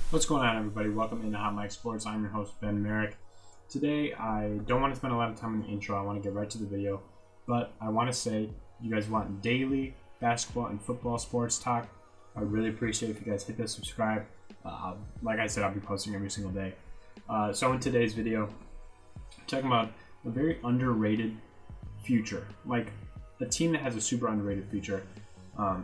What's going on, everybody? Welcome into Hot Mike Sports. I'm your host, Ben Merrick. Today, I don't want to spend a lot of time in the intro. I want to get right to the video. But I want to say, you guys want daily basketball and football sports talk, I would really appreciate it if you guys hit the subscribe. Like I said, I'll be posting every single day. So in today's video, I'm talking about a very underrated future. Like a team that has a super underrated future.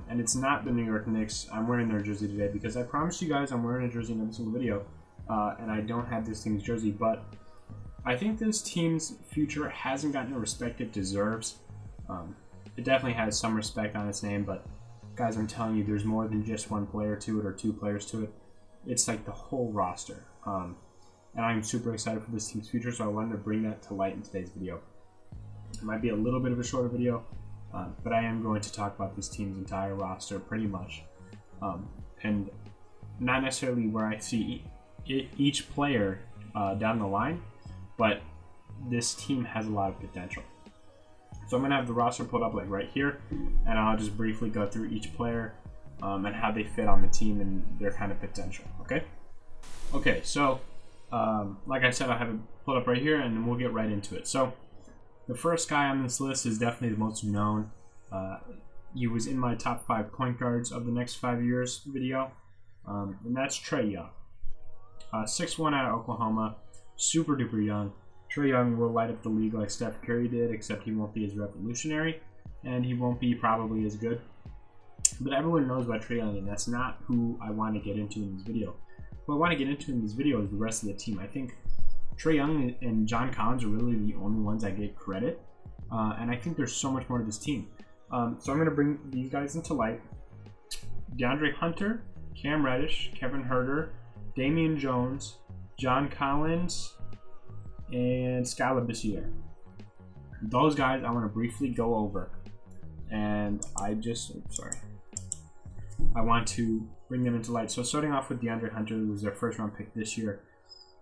And it's not the New York Knicks. I'm wearing their jersey today because I promise you guys I'm wearing a jersey in every single video. And I don't have this team's jersey, but I think this team's future hasn't gotten the respect it deserves. It definitely has some respect on its name, but guys, I'm telling you, there's more than just one player to it or two players to it. It's like the whole roster. And I'm super excited for this team's future, so I wanted to bring that to light in today's video. It might be a little bit of a shorter video, but I am going to talk about this team's entire roster pretty much. And not necessarily where I see each player down the line, but this team has a lot of potential. So I'm going to have the roster pulled up like right here, and I'll just briefly go through each player and how they fit on the team and their kind of potential, okay? Okay, so like I said, I have it pulled up right here, and then we'll get right into it. So the first guy on this list is definitely the most known. He was in my top 5 point guards of the next 5 years video, and that's Trae Young. 6'1" out of Oklahoma, super duper young. Trae Young will light up the league like Steph Curry did, except he won't be as revolutionary, and he won't be probably as good. But everyone knows about Trae Young, and that's not who I want to get into in this video. What I want to get into in this video is the rest of the team. I think Trae Young and John Collins are really the only ones I get credit, and I think there's so much more to this team. So I'm going to bring these guys into light. DeAndre Hunter, Cam Reddish, Kevin Huerter, Damian Jones, John Collins, and Scott Labissiere. Those guys I want to briefly go over, and I want to bring them into light. So starting off with DeAndre Hunter, who was their first round pick this year,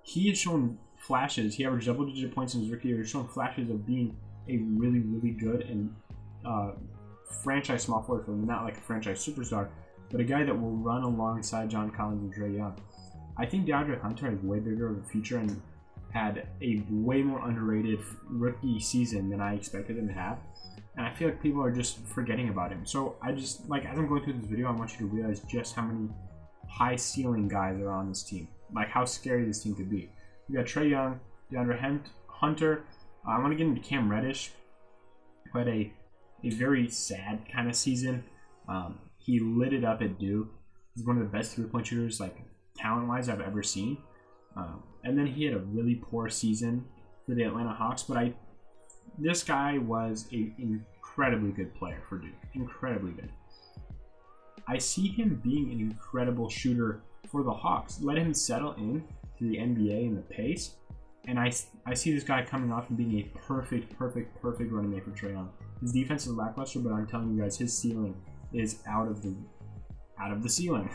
he has shown flashes. He averaged double-digit points in his rookie year. He's shown flashes of being a really, really good and franchise small forward for him. Not like a franchise superstar, but a guy that will run alongside John Collins and Trae Young. I think DeAndre Hunter has way bigger of a future and had a way more underrated rookie season than I expected him to have. And I feel like people are just forgetting about him. So I just, like, as I'm going through this video, I want you to realize just how many high ceiling guys are on this team. Like how scary this team could be. We got Trae Young, DeAndre Hunter. I want to get into Cam Reddish, who had a very sad kind of season. He lit it up at Duke. He's one of the best three-point shooters, like talent-wise, I've ever seen. And then he had a really poor season for the Atlanta Hawks. But this guy was an incredibly good player for Duke. Incredibly good. I see him being an incredible shooter for the Hawks. Let him settle in to the NBA and the pace. And I see this guy coming off and being a perfect running mate for Trae Young. His defense is lackluster, but I'm telling you guys, his ceiling is out of the ceiling.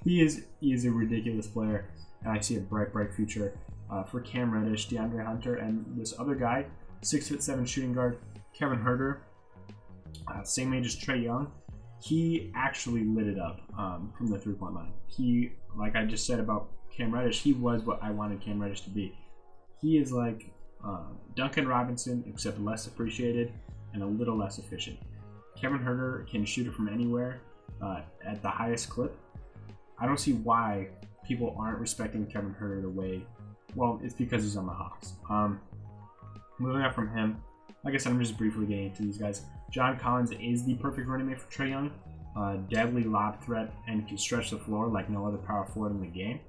he is a ridiculous player, and I see a bright future for Cam Reddish, DeAndre Hunter, and this other guy, 6'7" shooting guard, Kevin Huerter, same age as Trae Young. He actually lit it up from the three-point line. He, like I just said about Cam Reddish, he was what I wanted Cam Reddish to be. He is like Duncan Robinson, except less appreciated and a little less efficient. Kevin Huerter can shoot it from anywhere at the highest clip. I don't see why people aren't respecting Kevin Huerter the way. Well, it's because he's on the Hawks. Moving on from him, like I said, I'm just briefly getting into these guys. John Collins is the perfect running mate for Trae Young. Deadly lob threat and can stretch the floor like no other power forward in the game.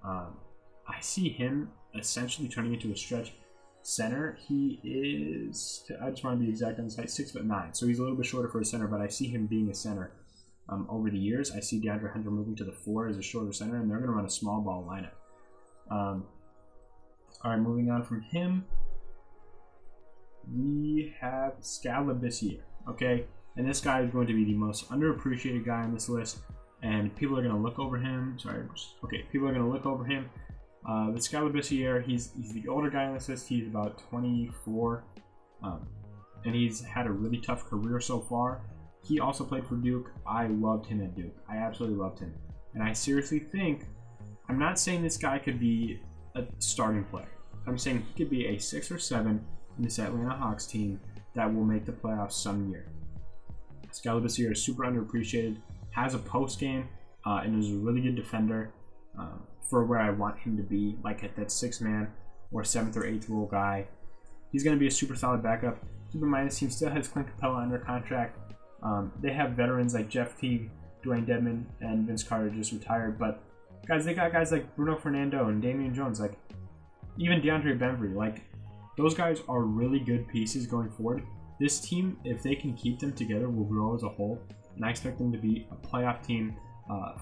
I see him essentially turning into a stretch center. He is, I just want to be exact on his height, 6'9". So he's a little bit shorter for a center, but I see him being a center over the years. I see DeAndre Hunter moving to the 4 as a shorter center, and they're going to run a small ball lineup. All right, moving on from him, we have Scott Labissiere, okay? And this guy is going to be the most underappreciated guy on this list, and people are going to look over him. People are going to look over him. With Scott Labissiere, he's the older guy on this list. He's about 24, and he's had a really tough career so far. He also played for Duke. I loved him at Duke. I absolutely loved him. And I seriously think I'm not saying this guy could be a starting player. I'm saying he could be a 6 or 7 in this Atlanta Hawks team that will make the playoffs some year. Skal Labissiere is super underappreciated, has a post game, and is a really good defender for where I want him to be, like at that 6th man or 7th or 8th role guy. He's going to be a super solid backup. Keep in mind, this team still has Clint Capella under contract. They have veterans like Jeff Teague, Dwayne Dedmon, and Vince Carter just retired, but guys, they got guys like Bruno Fernando and Damian Jones, like even DeAndre Bembry. Like, those guys are really good pieces going forward. This team, if they can keep them together, will grow as a whole, and I expect them to be a playoff team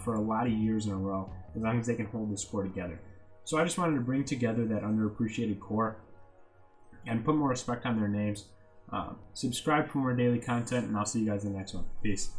for a lot of years in a row, as long as they can hold this core together. So I just wanted to bring together that underappreciated core and put more respect on their names. Subscribe for more daily content, and I'll see you guys in the next one. Peace.